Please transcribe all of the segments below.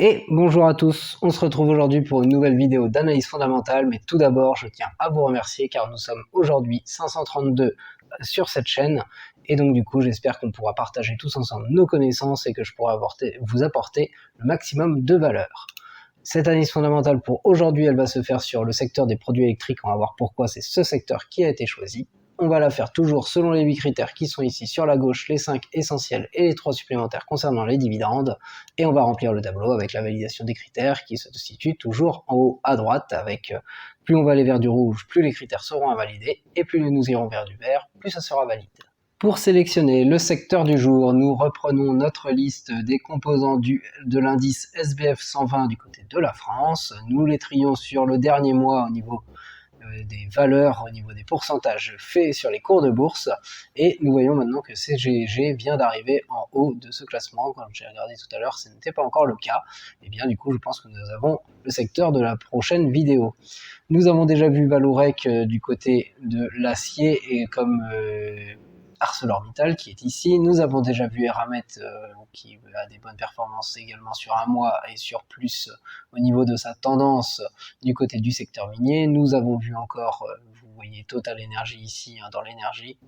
Et bonjour à tous, on se retrouve aujourd'hui pour une nouvelle vidéo d'analyse fondamentale, mais tout d'abord je tiens à vous remercier car nous sommes aujourd'hui 532 sur cette chaîne, et donc du coup j'espère qu'on pourra partager tous ensemble nos connaissances et que je pourrai vous apporter le maximum de valeur. Cette analyse fondamentale pour aujourd'hui, elle va se faire sur le secteur des produits électriques, on va voir pourquoi c'est ce secteur qui a été choisi. On va la faire toujours selon les 8 critères qui sont ici sur la gauche, les 5 essentiels et les 3 supplémentaires concernant les dividendes. Et on va remplir le tableau avec la validation des critères qui se situe toujours en haut à droite avec plus on va aller vers du rouge, plus les critères seront invalidés et plus nous irons vers du vert, plus ça sera valide. Pour sélectionner le secteur du jour, nous reprenons notre liste des composants de l'indice SBF 120 du côté de la France. Nous les trions sur le dernier mois au niveau des valeurs, au niveau des pourcentages faits sur les cours de bourse, et nous voyons maintenant que CGG vient d'arriver en haut de ce classement. Comme j'ai regardé tout à l'heure, ce n'était pas encore le cas, et bien du coup je pense que nous avons le secteur de la prochaine vidéo. Nous avons déjà vu Vallourec du côté de l'acier et comme ArcelorMittal qui est ici. Nous avons déjà vu Eramet qui a des bonnes performances également sur un mois et sur plus au niveau de sa tendance du côté du secteur minier. Nous avons vu encore, vous voyez Total Energy ici dans l'énergie,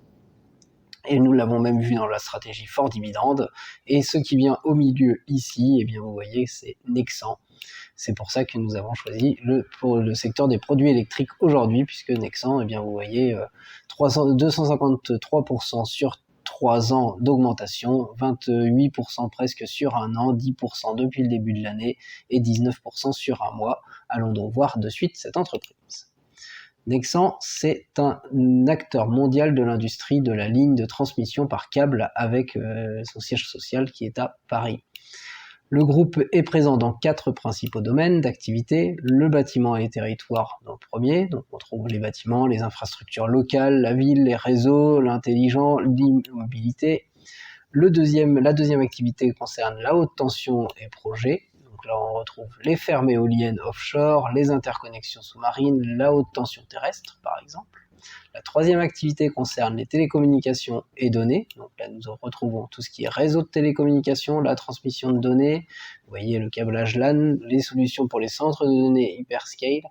et nous l'avons même vu dans la stratégie fort dividende. Et ce qui vient au milieu ici, eh bien vous voyez, c'est Nexan. C'est pour ça que nous avons choisi pour le secteur des produits électriques aujourd'hui, puisque Nexan, eh bien vous voyez, 253% sur 3 ans d'augmentation, 28% presque sur un an, 10% depuis le début de l'année et 19% sur un mois. Allons donc voir de suite cette entreprise. Nexan, c'est un acteur mondial de l'industrie de la ligne de transmission par câble avec son siège social qui est à Paris. Le groupe est présent dans 4 principaux domaines d'activité. Le bâtiment et les territoires dans le premier, donc on trouve les bâtiments, les infrastructures locales, la ville, les réseaux, l'intelligent, l'immobilité. La deuxième activité concerne la haute tension et projets. Donc là on retrouve les fermes éoliennes offshore, les interconnexions sous-marines, la haute tension terrestre par exemple. La troisième activité concerne les télécommunications et données. Donc là, nous retrouvons tout ce qui est réseau de télécommunications, la transmission de données, vous voyez le câblage LAN, les solutions pour les centres de données hyperscale,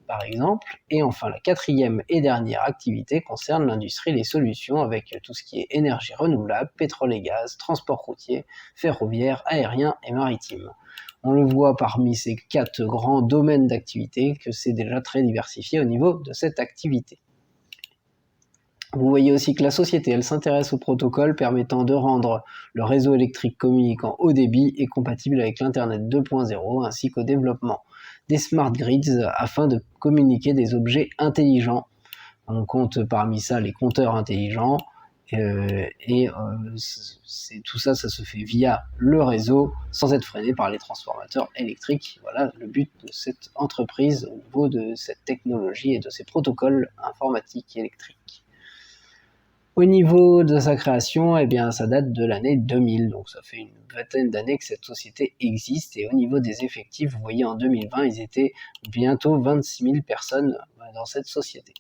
par exemple. Et enfin, la quatrième et dernière activité concerne l'industrie et les solutions avec tout ce qui est énergie renouvelable, pétrole et gaz, transport routier, ferroviaire, aérien et maritime. On le voit parmi ces 4 grands domaines d'activité que c'est déjà très diversifié au niveau de cette activité. Vous voyez aussi que la société, elle s'intéresse aux protocoles permettant de rendre le réseau électrique communiquant haut débit et compatible avec l'Internet 2.0, ainsi qu'au développement des smart grids afin de communiquer des objets intelligents. On compte parmi ça les compteurs intelligents, tout ça se fait via le réseau sans être freiné par les transformateurs électriques. Voilà le but de cette entreprise au niveau de cette technologie et de ces protocoles informatiques et électriques. Au niveau de sa création, eh bien, ça date de l'année 2000, donc ça fait une vingtaine d'années que cette société existe. Et au niveau des effectifs, vous voyez en 2020, ils étaient bientôt 26 000 personnes dans cette société.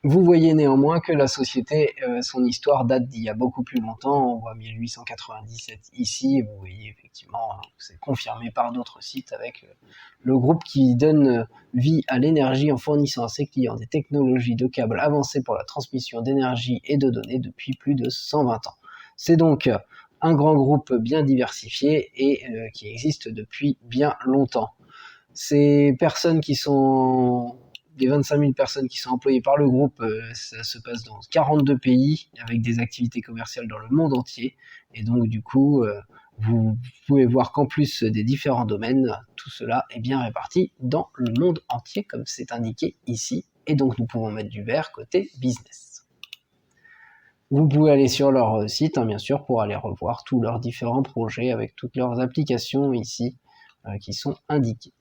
Vous voyez néanmoins que la société, son histoire date d'il y a beaucoup plus longtemps. On voit 1897 ici, et vous voyez effectivement, c'est confirmé par d'autres sites avec le groupe qui donne vie à l'énergie en fournissant à ses clients des technologies de câbles avancées pour la transmission d'énergie et de données depuis plus de 120 ans. C'est donc un grand groupe bien diversifié et qui existe depuis bien longtemps. Ces personnes qui sont... Les 25 000 personnes qui sont employées par le groupe, ça se passe dans 42 pays avec des activités commerciales dans le monde entier. Et donc du coup, vous pouvez voir qu'en plus des différents domaines, tout cela est bien réparti dans le monde entier comme c'est indiqué ici. Et donc nous pouvons mettre du vert côté business. Vous pouvez aller sur leur site, bien sûr, pour aller revoir tous leurs différents projets avec toutes leurs applications ici qui sont indiquées.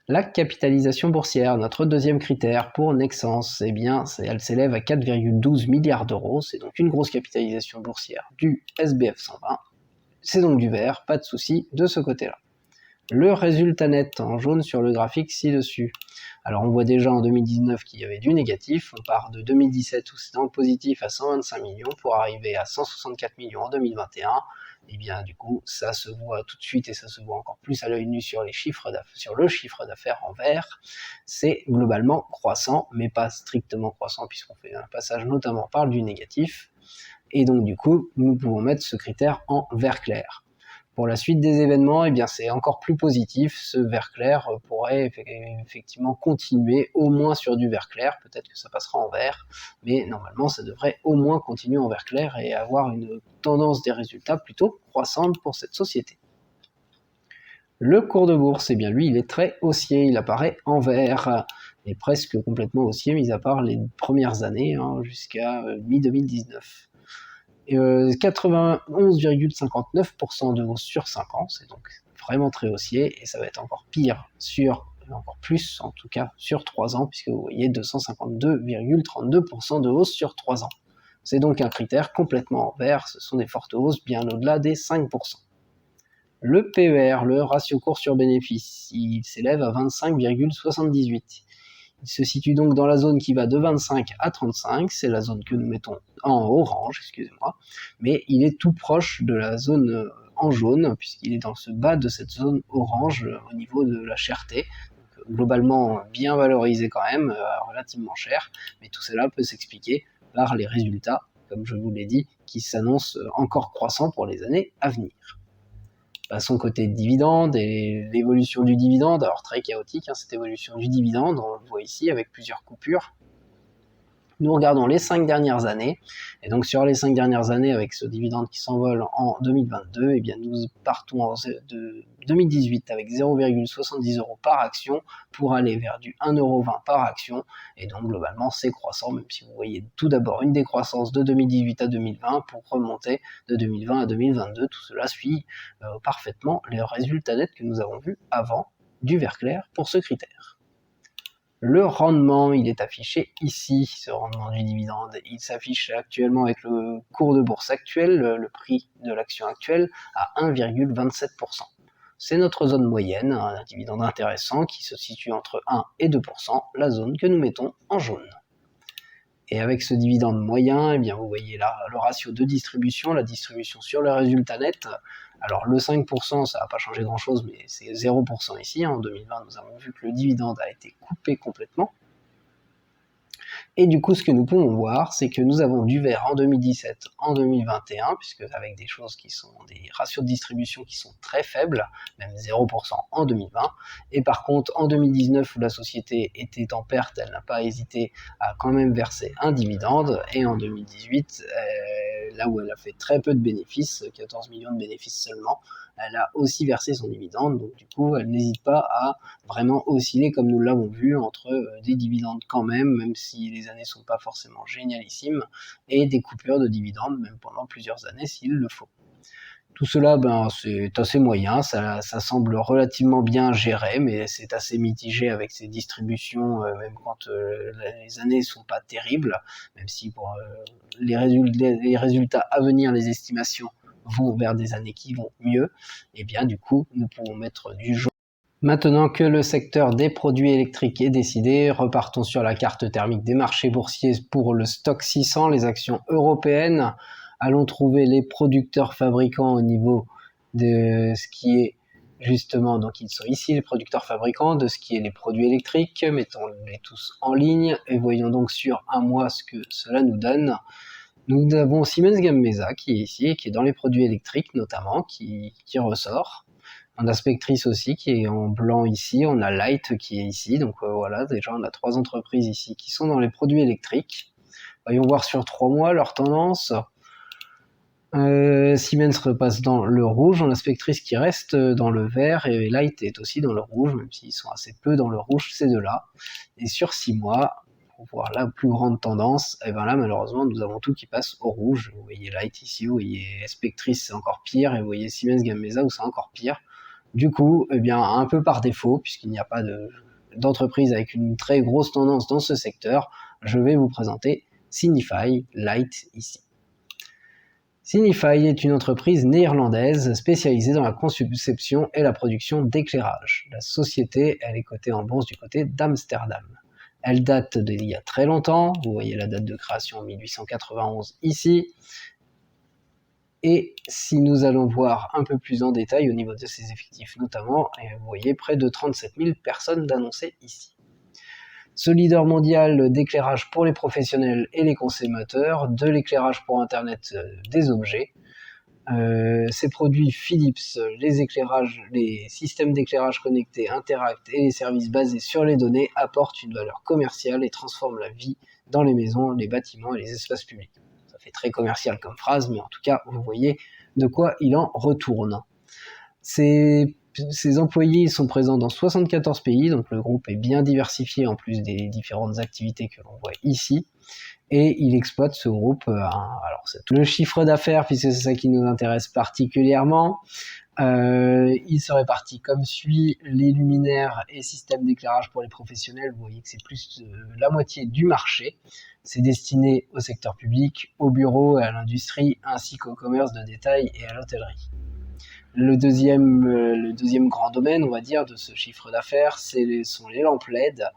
La capitalisation boursière, notre deuxième critère pour Nexans, eh bien, elle s'élève à 4,12 milliards d'euros. C'est donc une grosse capitalisation boursière du SBF 120. C'est donc du vert, pas de souci de ce côté-là. Le résultat net en jaune sur le graphique ci-dessus. Alors on voit déjà en 2019 qu'il y avait du négatif. On part de 2017 où c'est dans le positif à 125 millions pour arriver à 164 millions en 2021. et bien du coup ça se voit tout de suite et ça se voit encore plus à l'œil nu sur le chiffre d'affaires en vert. C'est globalement croissant, mais pas strictement croissant puisqu'on fait un passage notamment par du négatif, et donc du coup nous pouvons mettre ce critère en vert clair. Pour la suite des événements, eh bien c'est encore plus positif, ce vert clair pourrait effectivement continuer au moins sur du vert clair, peut-être que ça passera en vert, mais normalement ça devrait au moins continuer en vert clair et avoir une tendance des résultats plutôt croissante pour cette société. Le cours de bourse, eh bien lui il est très haussier, il apparaît en vert, et presque complètement haussier, mis à part les premières années, jusqu'à mi-2019. 91,59% de hausse sur 5 ans, c'est donc vraiment très haussier, et ça va être encore pire encore plus en tout cas sur 3 ans, puisque vous voyez 252,32% de hausse sur 3 ans. C'est donc un critère complètement en vert, ce sont des fortes hausses bien au-delà des 5%. Le PER, le ratio cours sur bénéfice, il s'élève à 25,78. Il se situe donc dans la zone qui va de 25 à 35, c'est la zone que nous mettons en orange, excusez-moi, mais il est tout proche de la zone en jaune, puisqu'il est dans ce bas de cette zone orange au niveau de la cherté, donc, globalement bien valorisé quand même, relativement cher, mais tout cela peut s'expliquer par les résultats, comme je vous l'ai dit, qui s'annoncent encore croissants pour les années à venir. Passons côté dividende et l'évolution du dividende, alors très chaotique cette évolution du dividende, on le voit ici avec plusieurs coupures. Nous regardons les 5 dernières années, et donc sur les 5 dernières années avec ce dividende qui s'envole en 2022, et bien nous partons de 2018 avec 0,70 € par action pour aller vers du 1,20 € par action, et donc globalement c'est croissant, même si vous voyez tout d'abord une décroissance de 2018 à 2020 pour remonter de 2020 à 2022, tout cela suit parfaitement les résultats nets que nous avons vus avant du vert clair pour ce critère. Le rendement, il est affiché ici, ce rendement du dividende. Il s'affiche actuellement avec le cours de bourse actuel, le prix de l'action actuelle, à 1,27%. C'est notre zone moyenne, un dividende intéressant qui se situe entre 1 et 2%, la zone que nous mettons en jaune. Et avec ce dividende moyen, eh bien vous voyez là le ratio de distribution, la distribution sur le résultat net. Alors le 5%, ça n'a pas changé grand-chose, mais c'est 0% ici. En 2020, nous avons vu que le dividende a été coupé complètement. Et du coup, ce que nous pouvons voir, c'est que nous avons du vert en 2017, en 2021, puisque avec des choses qui sont des ratios de distribution qui sont très faibles, même 0% en 2020. Et par contre, en 2019, où la société était en perte, elle n'a pas hésité à quand même verser un dividende. Et en 2018, là où elle a fait très peu de bénéfices, 14 millions de bénéfices seulement, elle a aussi versé son dividende, donc du coup elle n'hésite pas à vraiment osciller comme nous l'avons vu entre des dividendes quand même si les années sont pas forcément génialissimes, et des coupures de dividendes même pendant plusieurs années s'il le faut. Tout cela, c'est assez moyen, ça semble relativement bien géré, mais c'est assez mitigé avec ces distributions, même quand les années sont pas terribles, même si pour les résultats à venir, les estimations vont vers des années qui vont mieux, et bien du coup, nous pouvons mettre du jaune. Maintenant que le secteur des produits électriques est décidé, repartons sur la carte thermique des marchés boursiers pour le stock 600, les actions européennes. Allons trouver les producteurs fabricants au niveau de ce qui est justement, donc ils sont ici les producteurs fabricants de ce qui est les produits électriques, mettons-les tous en ligne et voyons donc sur un mois ce que cela nous donne. Nous avons Siemens Gamesa qui est ici et qui est dans les produits électriques notamment, qui ressort. On a Spectris aussi qui est en blanc ici, on a Light qui est ici, donc voilà, déjà on a 3 entreprises ici qui sont dans les produits électriques. Voyons voir sur 3 mois leur tendance. Siemens repasse dans le rouge, on a Spectris qui reste dans le vert, et Light est aussi dans le rouge, même s'ils sont assez peu dans le rouge ces deux-là. Et sur 6 mois, pour voir la plus grande tendance, et bien là malheureusement nous avons tout qui passe au rouge. Vous voyez Light ici, vous voyez Spectris c'est encore pire, et vous voyez Siemens Gamesa où c'est encore pire. Du coup, eh bien un peu par défaut, puisqu'il n'y a pas d'entreprise avec une très grosse tendance dans ce secteur, je vais vous présenter Signify Light ici. Signify est une entreprise néerlandaise spécialisée dans la conception et la production d'éclairage. La société, elle est cotée en bourse du côté d'Amsterdam. Elle date d'il y a très longtemps, vous voyez la date de création 1891 ici, Et si nous allons voir un peu plus en détail au niveau de ces effectifs notamment, vous voyez près de 37 000 personnes d'annoncées ici. Ce leader mondial d'éclairage pour les professionnels et les consommateurs, de l'éclairage pour Internet des objets. Ces produits Philips, les systèmes d'éclairage connectés, Interact et les services basés sur les données apportent une valeur commerciale et transforment la vie dans les maisons, les bâtiments et les espaces publics. Ça fait très commercial comme phrase, mais en tout cas, vous voyez de quoi il en retourne. Ces employés sont présents dans 74 pays, donc le groupe est bien diversifié en plus des différentes activités que l'on voit ici. Et il exploite ce groupe, alors c'est tout le chiffre d'affaires, puisque c'est ça qui nous intéresse particulièrement. Il se répartit comme suit: les luminaires et systèmes d'éclairage pour les professionnels, vous voyez que c'est plus de la moitié du marché. C'est destiné au secteur public, aux bureaux et à l'industrie, ainsi qu'au commerce de détail et à l'hôtellerie. Le deuxième grand domaine, on va dire, de ce chiffre d'affaires, sont les lampes LED,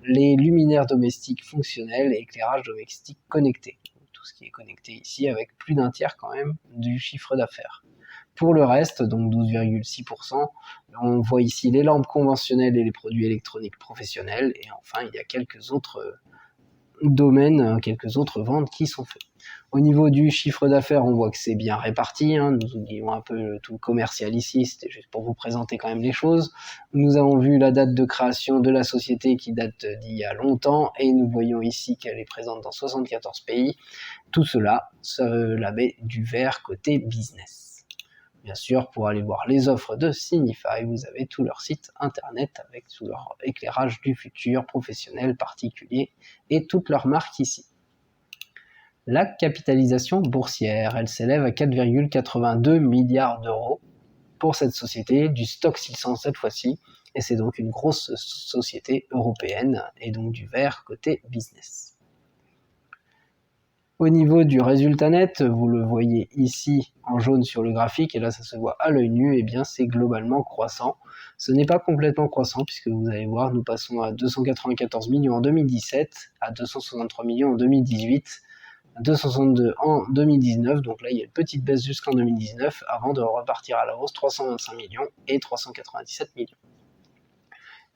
les luminaires domestiques fonctionnels et éclairage domestique connecté. Tout ce qui est connecté ici, avec plus d'un tiers quand même du chiffre d'affaires. Pour le reste, donc 12,6%, on voit ici les lampes conventionnelles et les produits électroniques professionnels. Et enfin, il y a quelques autres domaines, quelques autres ventes qui sont faites. Au niveau du chiffre d'affaires, on voit que c'est bien réparti. Nous oublions un peu tout le commercial ici, c'était juste pour vous présenter quand même les choses. Nous avons vu la date de création de la société qui date d'il y a longtemps, et nous voyons ici qu'elle est présente dans 74 pays. Tout cela, la met du vert côté business. Bien sûr, pour aller voir les offres de Signify, vous avez tout leur site internet avec tout leur éclairage du futur, professionnel, particulier, et toutes leurs marques ici. La capitalisation boursière, elle s'élève à 4,82 milliards d'euros pour cette société, du stock 600 cette fois-ci, et c'est donc une grosse société européenne, et donc du vert côté business. Au niveau du résultat net, vous le voyez ici en jaune sur le graphique, et là ça se voit à l'œil nu, et bien c'est globalement croissant. Ce n'est pas complètement croissant, puisque vous allez voir, nous passons à 294 millions en 2017, à 263 millions en 2018, 262 en 2019, donc là il y a une petite baisse jusqu'en 2019, avant de repartir à la hausse, 325 millions et 397 millions.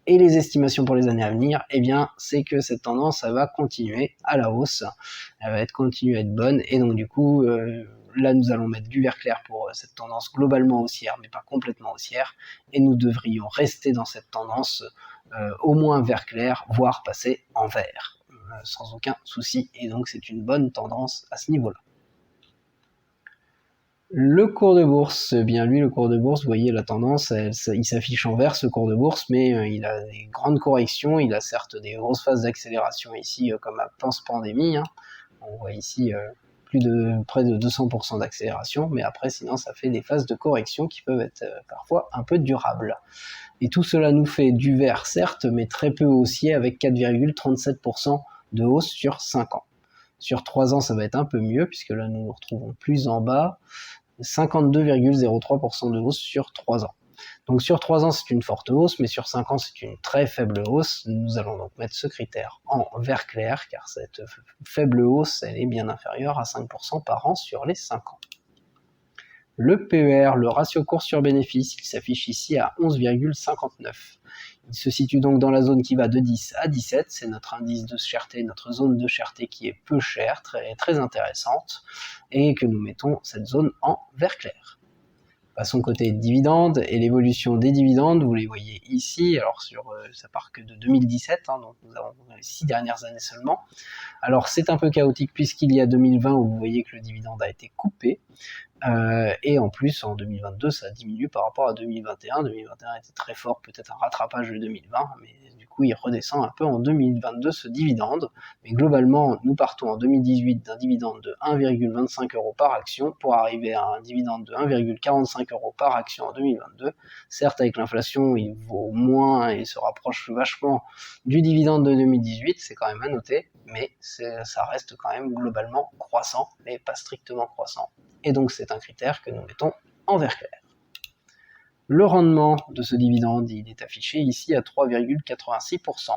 Et les estimations pour les années à venir, eh bien, c'est que cette tendance, elle va continuer à la hausse, elle va continuer à être bonne, et donc du coup, là nous allons mettre du vert clair pour cette tendance globalement haussière, mais pas complètement haussière, et nous devrions rester dans cette tendance au moins vert clair, voire passer en vert, sans aucun souci, et donc c'est une bonne tendance à ce niveau-là. Le cours de bourse, bien lui, le cours de bourse, vous voyez la tendance, il s'affiche en vert ce cours de bourse, mais il a des grandes corrections, il a certes des grosses phases d'accélération ici, comme à pandémie, on voit ici près de 200% d'accélération, mais après sinon ça fait des phases de correction qui peuvent être parfois un peu durables. Et tout cela nous fait du vert certes, mais très peu haussier, avec 4,37% de hausse sur 5 ans. Sur 3 ans, ça va être un peu mieux, puisque là nous nous retrouvons plus en bas, 52,03% de hausse sur 3 ans. Donc sur 3 ans, c'est une forte hausse, mais sur 5 ans, c'est une très faible hausse. Nous allons donc mettre ce critère en vert clair, car cette faible hausse, elle est bien inférieure à 5% par an sur les 5 ans. Le PER, le ratio cours sur bénéfice, il s'affiche ici à 11,59. Il se situe donc dans la zone qui va de 10 à 17, c'est notre indice de cherté, notre zone de cherté qui est peu chère, très, très intéressante, et que nous mettons cette zone en vert clair. Passons côté dividendes, et l'évolution des dividendes, vous les voyez ici, alors ça part que de 2017, donc nous avons les 6 dernières années seulement. Alors c'est un peu chaotique puisqu'il y a 2020 où vous voyez que le dividende a été coupé, et en plus en 2022 ça diminue par rapport à 2021. 2021 était très fort, peut-être un rattrapage de 2020, mais du coup il redescend un peu en 2022 ce dividende. Mais globalement nous partons en 2018 d'un dividende de 1,25 € par action pour arriver à un dividende de 1,45 € par action en 2022. Certes avec l'inflation il vaut moins et se rapproche vachement du dividende de 2018, c'est quand même à noter, mais ça reste quand même globalement croissant, mais pas strictement croissant. Et donc c'est un critère que nous mettons en vert clair. Le rendement de ce dividende, il est affiché ici à 3,86%.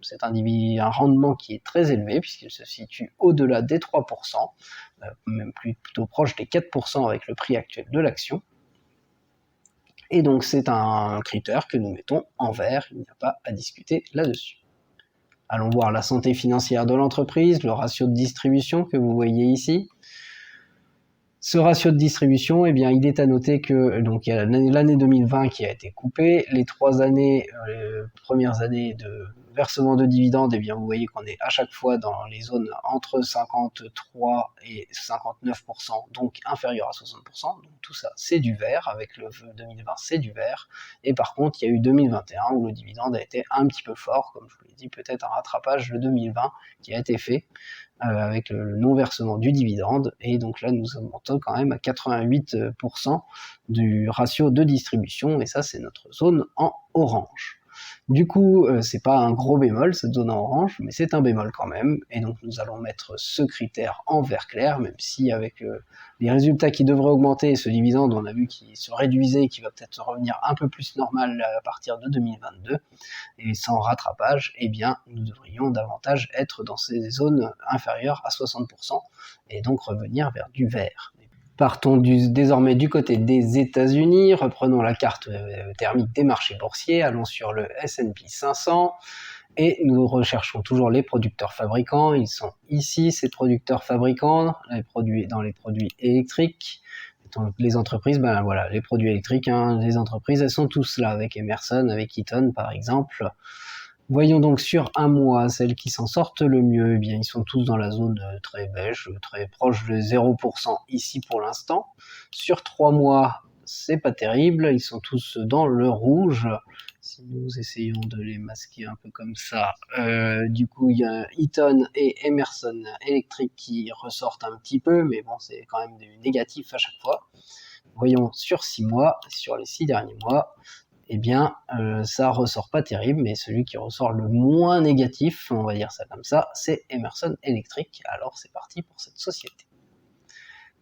C'est un rendement qui est très élevé puisqu'il se situe au-delà des 3%, même plutôt proche des 4% avec le prix actuel de l'action. Et donc c'est un critère que nous mettons en vert, il n'y a pas à discuter là-dessus. Allons voir la santé financière de l'entreprise, le ratio de distribution que vous voyez ici. Ce ratio de distribution, eh bien, il est à noter que donc il y a l'année 2020 qui a été coupée, les 3 premières années de versement de dividendes, eh bien, vous voyez qu'on est à chaque fois dans les zones entre 53 et 59%, donc inférieur à 60%. Donc tout ça, c'est du vert. Avec le 2020, c'est du vert. Et par contre, il y a eu 2021 où le dividende a été un petit peu fort, comme je vous l'ai dit, peut-être un rattrapage de 2020 qui a été fait avec le non-versement du dividende, et donc là nous montons quand même à 88% du ratio de distribution, et ça c'est notre zone en orange. Du coup, c'est pas un gros bémol cette zone en orange, mais c'est un bémol quand même, et donc nous allons mettre ce critère en vert clair, même si avec les résultats qui devraient augmenter, ce dividende on a vu qu'il se réduisait, qui va peut-être revenir un peu plus normal à partir de 2022, et sans rattrapage, eh bien nous devrions davantage être dans ces zones inférieures à 60%, et donc revenir vers du vert. Partons désormais du côté des États-Unis, reprenons la carte thermique des marchés boursiers, allons sur le S&P 500, et nous recherchons toujours les producteurs fabricants. Ils sont ici, ces producteurs fabricants, dans les produits électriques. Donc les entreprises, ben voilà, les produits électriques, les entreprises, elles sont tous là, avec Emerson, avec Eaton par exemple. Voyons donc sur un mois, celles qui s'en sortent le mieux, eh bien ils sont tous dans la zone très beige, très proche de 0% ici pour l'instant. Sur 3 mois, c'est pas terrible, ils sont tous dans le rouge. Si nous essayons de les masquer un peu comme ça, du coup il y a Eaton et Emerson Electric qui ressortent un petit peu, mais bon c'est quand même du négatif à chaque fois. Voyons sur 6 mois, sur les 6 derniers mois, eh bien, ça ressort pas terrible, mais celui qui ressort le moins négatif, on va dire ça comme ça, c'est Emerson Electric. Alors c'est parti pour cette société.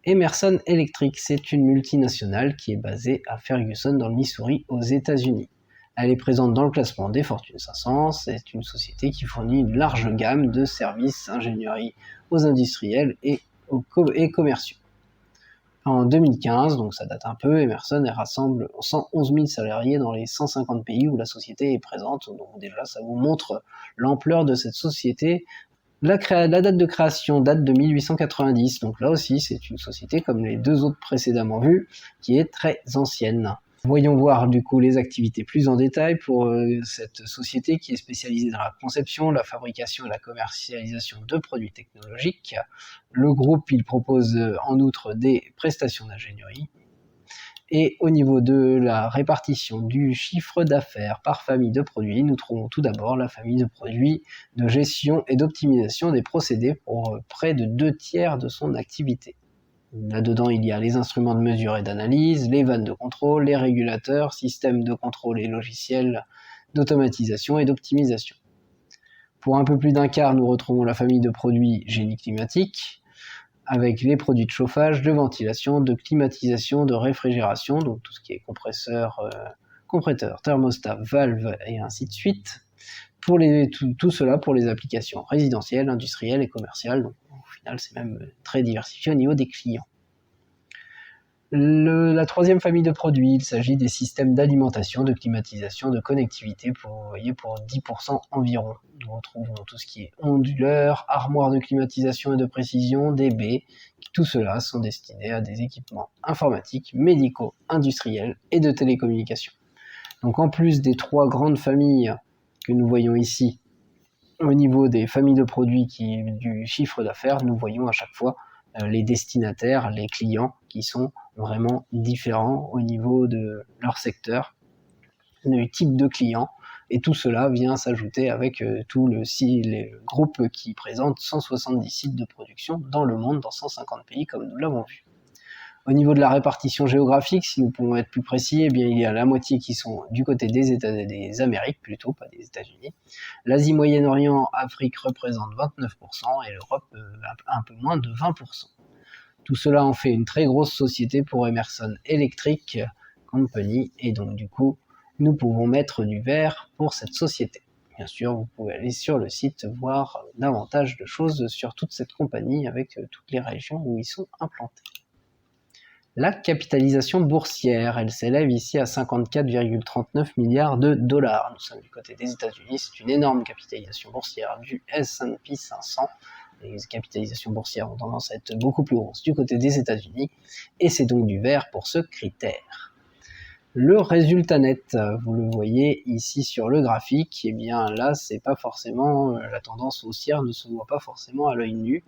Emerson Electric, c'est une multinationale qui est basée à Ferguson dans le Missouri aux États-Unis. Elle est présente dans le classement des Fortune 500, c'est une société qui fournit une large gamme de services ingénierie aux industriels et commerciaux. En 2015, donc ça date un peu, Emerson rassemble 111 000 salariés dans les 150 pays où la société est présente. Donc déjà, ça vous montre l'ampleur de cette société. La date de création date de 1890, donc là aussi, c'est une société comme les deux autres précédemment vues, qui est très ancienne. Voyons voir du coup les activités plus en détail pour cette société qui est spécialisée dans la conception, la fabrication et la commercialisation de produits technologiques. Le groupe, il propose en outre des prestations d'ingénierie. Et au niveau de la répartition du chiffre d'affaires par famille de produits, nous trouvons tout d'abord la famille de produits de gestion et d'optimisation des procédés pour près de 2/3 de son activité. Là-dedans, il y a les instruments de mesure et d'analyse, les vannes de contrôle, les régulateurs, systèmes de contrôle et logiciels d'automatisation et d'optimisation. Pour un peu plus d'un quart, nous retrouvons la famille de produits génie climatique, avec les produits de chauffage, de ventilation, de climatisation, de réfrigération, donc tout ce qui est compresseur, thermostat, valve et ainsi de suite. Tout cela pour les applications résidentielles, industrielles et commerciales. Donc, au final, c'est même très diversifié au niveau des clients. La troisième famille de produits, il s'agit des systèmes d'alimentation, de climatisation, de connectivité, pour 10% environ. Nous retrouvons tout ce qui est onduleurs, armoires de climatisation et de précision, DB. Tout cela sont destinés à des équipements informatiques, médicaux, industriels et de télécommunications. Donc en plus des 3 grandes familles que nous voyons ici, au niveau des familles de produits du chiffre d'affaires, nous voyons à chaque fois les destinataires, les clients qui sont vraiment différents au niveau de leur secteur, du type de client, et tout cela vient s'ajouter avec tout les groupes qui présentent 170 sites de production dans le monde, dans 150 pays comme nous l'avons vu. Au niveau de la répartition géographique, si nous pouvons être plus précis, eh bien, il y a la moitié qui sont du côté des Amériques plutôt, pas des États-Unis. L'Asie, Moyen-Orient, Afrique représente 29% et l'Europe un peu moins de 20%. Tout cela en fait une très grosse société pour Emerson Electric Company, et donc du coup, nous pouvons mettre du vert pour cette société. bien sûr, vous pouvez aller sur le site voir davantage de choses sur toute cette compagnie avec toutes les régions où ils sont implantés. La capitalisation boursière, elle s'élève ici à 54,39 milliards de dollars. Nous sommes du côté des États-Unis, c'est une énorme capitalisation boursière du S&P 500. Les capitalisations boursières ont tendance à être beaucoup plus grosses du côté des États-Unis, et c'est donc du vert pour ce critère. Le résultat net, vous le voyez ici sur le graphique, et bien là, c'est pas forcément la tendance haussière ne se voit pas forcément à l'œil nu.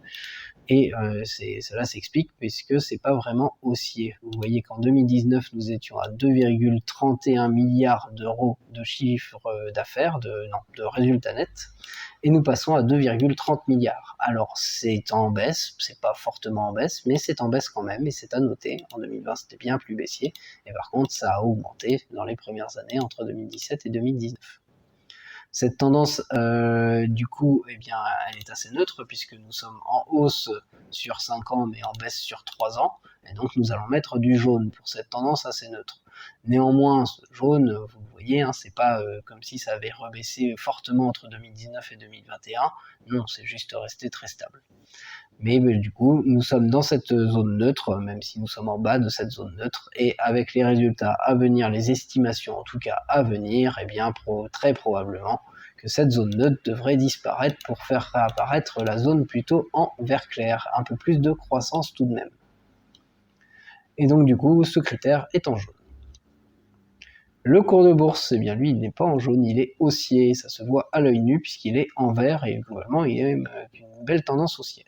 Et cela s'explique puisque c'est pas vraiment haussier. Vous voyez qu'en 2019, nous étions à 2,31 milliards d'euros de chiffre d'affaires, de résultat net, et nous passons à 2,30 milliards. Alors c'est en baisse, c'est pas fortement en baisse, mais c'est en baisse quand même, et c'est à noter. En 2020, c'était bien plus baissier, et par contre, ça a augmenté dans les premières années, entre 2017 et 2019. Cette tendance, du coup, eh bien, elle est assez neutre puisque nous sommes en hausse sur 5 ans mais en baisse sur 3 ans. Et donc nous allons mettre du jaune pour cette tendance assez neutre. Néanmoins, ce jaune, vous le voyez, hein, c'est pas comme si ça avait rebaissé fortement entre 2019 et 2021. Non, c'est juste resté très stable. Mais du coup, nous sommes dans cette zone neutre, même si nous sommes en bas de cette zone neutre, et avec les résultats à venir, les estimations en tout cas à venir, eh bien très probablement que cette zone neutre devrait disparaître pour faire réapparaître la zone plutôt en vert clair, un peu plus de croissance tout de même. Et donc du coup, ce critère est en jaune. Le cours de bourse, eh bien lui, il n'est pas en jaune, il est haussier, ça se voit à l'œil nu puisqu'il est en vert et globalement il est une belle tendance haussière.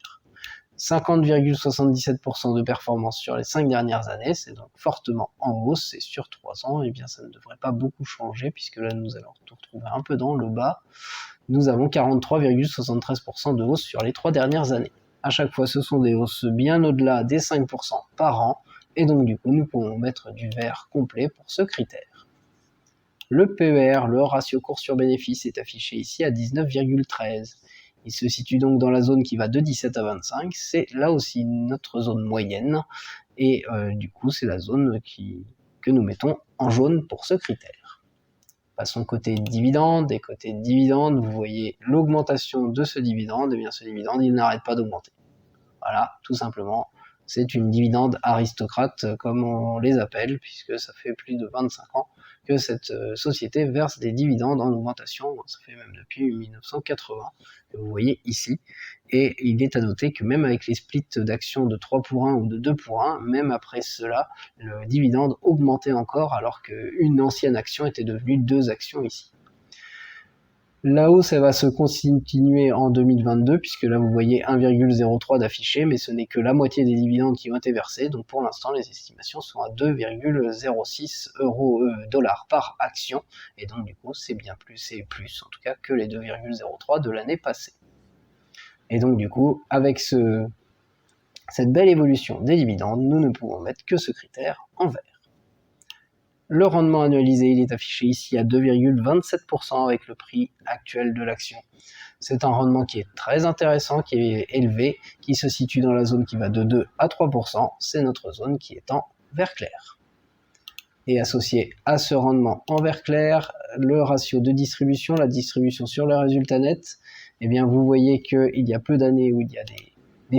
50,77% de performance sur les 5 dernières années, c'est donc fortement en hausse, et sur 3 ans, eh bien ça ne devrait pas beaucoup changer, puisque là nous allons nous retrouver un peu dans le bas. Nous avons 43,73% de hausse sur les 3 dernières années. À chaque fois, ce sont des hausses bien au-delà des 5% par an, et donc du coup, nous pouvons mettre du vert complet pour ce critère. Le PER, le ratio cours sur bénéfice, est affiché ici à 19,13. Il se situe donc dans la zone qui va de 17 à 25, c'est là aussi notre zone moyenne, et du coup c'est la zone que nous mettons en jaune pour ce critère. Passons côté dividende, et côté dividende, vous voyez l'augmentation de ce dividende, et bien ce dividende il n'arrête pas d'augmenter. Voilà, tout simplement, c'est une dividende aristocrate comme on les appelle, puisque ça fait plus de 25 ans que cette société verse des dividendes en augmentation, ça fait même depuis 1980, que vous voyez ici, et il est à noter que même avec les splits d'actions de 3 pour 1 ou de 2 pour 1, même après cela, le dividende augmentait encore alors qu'une ancienne action était devenue 2 actions ici. La hausse, elle va se continuer en 2022, puisque là vous voyez 1,03 d'affiché, mais ce n'est que la moitié des dividendes qui ont été versés, donc pour l'instant les estimations sont à 2,06 dollars par action, et donc du coup c'est bien plus, c'est plus en tout cas que les 2,03 de l'année passée. Et donc du coup, avec cette belle évolution des dividendes, nous ne pouvons mettre que ce critère en vert. Le rendement annualisé, il est affiché ici à 2,27% avec le prix actuel de l'action. C'est un rendement qui est très intéressant, qui est élevé, qui se situe dans la zone qui va de 2 à 3%. C'est notre zone qui est en vert clair. Et associé à ce rendement en vert clair, le ratio de distribution, la distribution sur le résultat net, eh bien vous voyez qu'il y a peu d'années où il y a des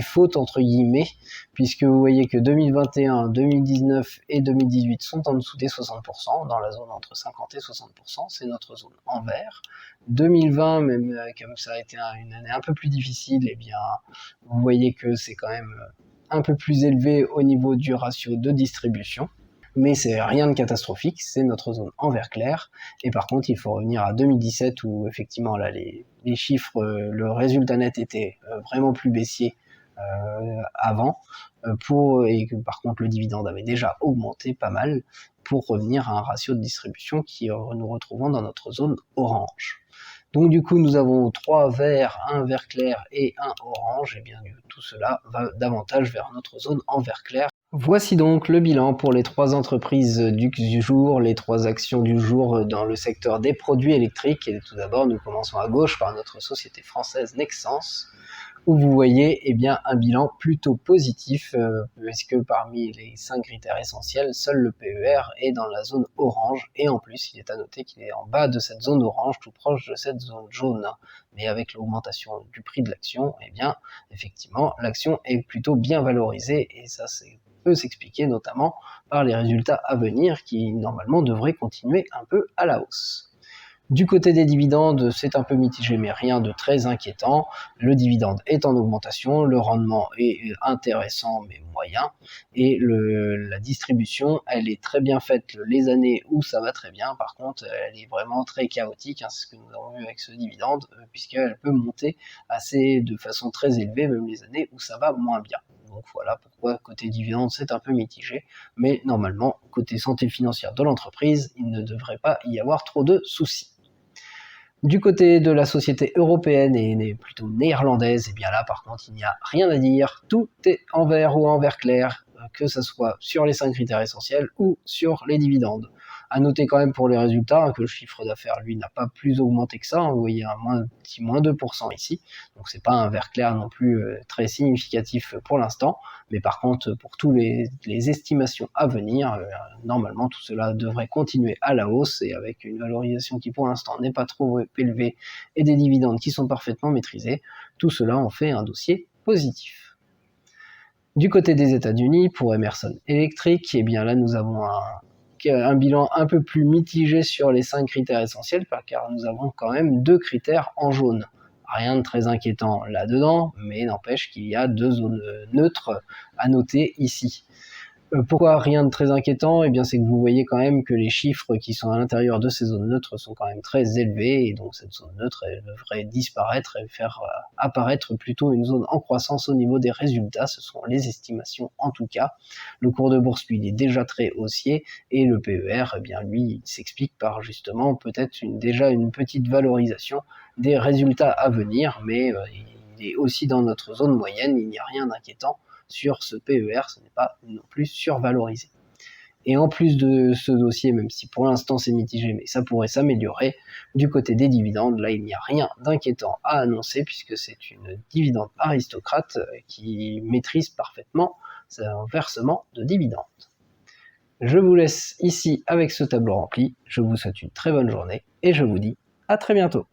fautes entre guillemets, puisque vous voyez que 2021, 2019 et 2018 sont en dessous des 60%, dans la zone entre 50 et 60%, c'est notre zone en vert. 2020, même comme ça a été une année un peu plus difficile, eh bien vous voyez que c'est quand même un peu plus élevé au niveau du ratio de distribution. Mais c'est rien de catastrophique, c'est notre zone en vert clair, et par contre il faut revenir à 2017 où effectivement là les chiffres, le résultat net était vraiment plus baissier avant, et que par contre le dividende avait déjà augmenté pas mal pour revenir à un ratio de distribution qui nous retrouvons dans notre zone orange. Donc du coup nous avons 3 verts, un vert clair et un orange, et bien tout cela va davantage vers notre zone en vert clair. Voici donc le bilan pour les 3 entreprises du jour, les 3 actions du jour dans le secteur des produits électriques. Et tout d'abord, nous commençons à gauche par notre société française Nexans. où vous voyez un bilan plutôt positif, puisque parmi les 5 critères essentiels, seul le PER est dans la zone orange, et en plus il est à noter qu'il est en bas de cette zone orange, tout proche de cette zone jaune. Mais avec l'augmentation du prix de l'action, effectivement, l'action est plutôt bien valorisée, et ça peut s'expliquer notamment par les résultats à venir qui normalement devraient continuer un peu à la hausse. Du côté des dividendes, c'est un peu mitigé, mais rien de très inquiétant. Le dividende est en augmentation, le rendement est intéressant mais moyen, et la distribution, elle est très bien faite les années où ça va très bien. Par contre, elle est vraiment très chaotique, c'est ce que nous avons vu avec ce dividende, puisqu'elle peut monter de façon très élevée, même les années où ça va moins bien. Donc voilà pourquoi côté dividende c'est un peu mitigé, mais normalement côté santé financière de l'entreprise, il ne devrait pas y avoir trop de soucis. Du côté de la société européenne et plutôt néerlandaise, là par contre il n'y a rien à dire, tout est en vert ou en vert clair, que ce soit sur les 5 critères essentiels ou sur les dividendes. À noter quand même pour les résultats que le chiffre d'affaires lui n'a pas plus augmenté que ça, vous voyez un petit moins 2% ici, donc c'est pas un vert clair non plus très significatif pour l'instant, mais par contre pour tous les estimations à venir, normalement tout cela devrait continuer à la hausse, et avec une valorisation qui pour l'instant n'est pas trop élevée et des dividendes qui sont parfaitement maîtrisés, tout cela en fait un dossier positif. Du côté des États-Unis, pour Emerson Electric, là nous avons un bilan un peu plus mitigé sur les 5 critères essentiels, car nous avons quand même 2 critères en jaune. Rien de très inquiétant là-dedans, mais n'empêche qu'il y a 2 zones neutres à noter ici. Pourquoi rien de très inquiétant ? C'est que vous voyez quand même que les chiffres qui sont à l'intérieur de ces zones neutres sont quand même très élevés, et donc cette zone neutre elle devrait disparaître et faire apparaître plutôt une zone en croissance au niveau des résultats. Ce sont les estimations en tout cas. Le cours de bourse lui il est déjà très haussier, et le PER lui il s'explique par justement peut-être déjà une petite valorisation des résultats à venir, mais il est aussi dans notre zone moyenne, il n'y a rien d'inquiétant sur ce PER, ce n'est pas non plus survalorisé. Et en plus de ce dossier, même si pour l'instant c'est mitigé, mais ça pourrait s'améliorer, du côté des dividendes, là il n'y a rien d'inquiétant à annoncer, puisque c'est une dividende aristocrate qui maîtrise parfaitement son versement de dividendes. Je vous laisse ici avec ce tableau rempli, je vous souhaite une très bonne journée, et je vous dis à très bientôt.